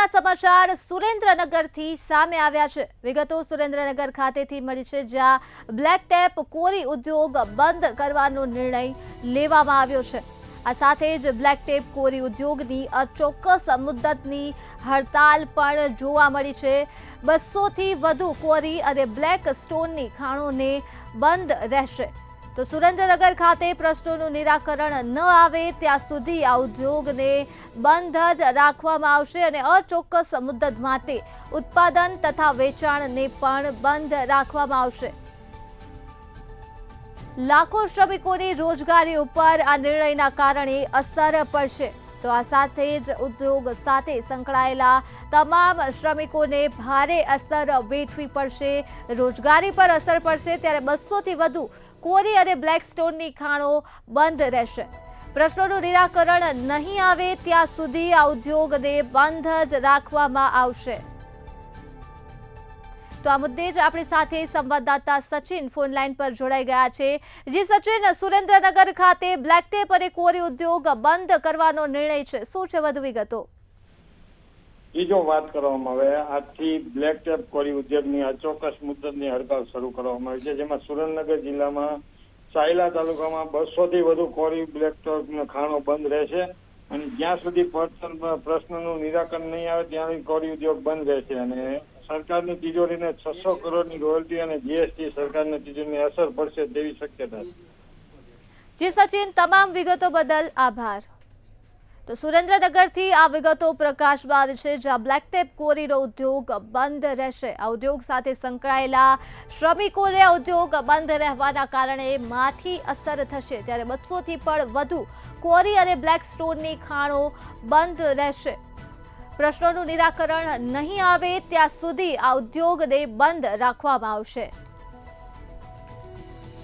મહત્વના સમાચાર સુરેન્દ્રનગરથી સામે આવ્યા છે। વિગતો સુરેન્દ્રનગર ખાતેથી મળી છે, જ્યાં બ્લેક ટેપ કોરી ઉદ્યોગ બંધ કરવાનો નિર્ણય લેવામાં આવ્યો છે। આ સાથે જ બ્લેક ટેપ કોરી ઉદ્યોગની અચોક્કસ મુદ્દતની હડતાલ પણ જોવા મળી છે। 200થી વધુ કોરી અને બ્લેક સ્ટોનની ખાણોને બંધ રહેશે। તો સુરેન્દ્રનગર ખાતે પ્રશ્નોનું નિરાકરણ ન આવે ત્યાં સુધી આ ઉદ્યોગને બંધ જ રાખવામાં આવશે અને અચોક્કસ મુદ્દત માટે ઉત્પાદન તથા વેચાણને પણ બંધ રાખવામાં આવશે। લાખો શ્રમિકોની રોજગારી ઉપર આ નિર્ણયના કારણે અસર પડશે। તો આ સાથે જ ઉદ્યોગ સાથે સંકળાયેલા તમામ શ્રમિકોને ભારે અસર વેઠવી પડશે। રોજગારી પર અસર પડશે ત્યારે 200થી વધુ કોરી અને બ્લેક સ્ટોનની ખાણો બંધ રહેશે। પ્રશ્નોનું નિરાકરણ નહીં આવે ત્યાં સુધી આ ઉદ્યોગને બંધ જ રાખવામાં આવશે। તો આ મુદ્દે જ આપણી સાથે સંવાદદાતા સચિન ફોન લાઈન પર જોડાઈ ગયા છે। જી સચિન, સુરેન્દ્રનગર ખાતે બ્લેક ટેપ અને કોરી ઉદ્યોગ બંધ કરવાનો નિર્ણય છે, શું છે વધુ વિગતો? જો વાત કરવામાં આવે, આજથી બ્લેક ટેપ કોરી ઉદ્યોગની અચોક્કસ મુદ્દતની હડતાલ શરૂ કરવામાં આવી છે, જેમાં સુરેન્દ્રનગર જિલ્લામાં સાયલા તાલુકામાં 200થી વધુ કોરી બ્લેક ટેપ ખાણો બંધ રહેશે અને જ્યાં સુધી પ્રશ્નનું નિરાકરણ નહીં આવે ત્યાં કોરી ઉદ્યોગ બંધ રહેશે અને સરકારની તિજોરીને 600 કરોડની રોયલ્ટી અને જીએસટી સરકારની તિજોરીને અસર પડશે તેવી શક્યતા છે। જી સચિન, તમામ વિગતો બદલ આભાર। તો સુરેન્દ્રનગરથી આ વિગતો પ્રકાશમાં આવી છે, જ્યાં બ્લેક ટેપ કોરીનો ઉદ્યોગ બંધ રહેશે। આ ઉદ્યોગ સાથે સંકળાયેલા શ્રમિકોને ઉદ્યોગ બંધ રહેવાના કારણે માઠી અસર થશે ત્યારે 200થી પણ વધુ કોરી અને બ્લેક સ્ટોનની ખાણો બંધ રહેશે। પ્રશ્નોનું નિરાકરણ નહીં આવે ત્યાં સુધી આ ઉદ્યોગને બંધ રાખવામાં આવશે।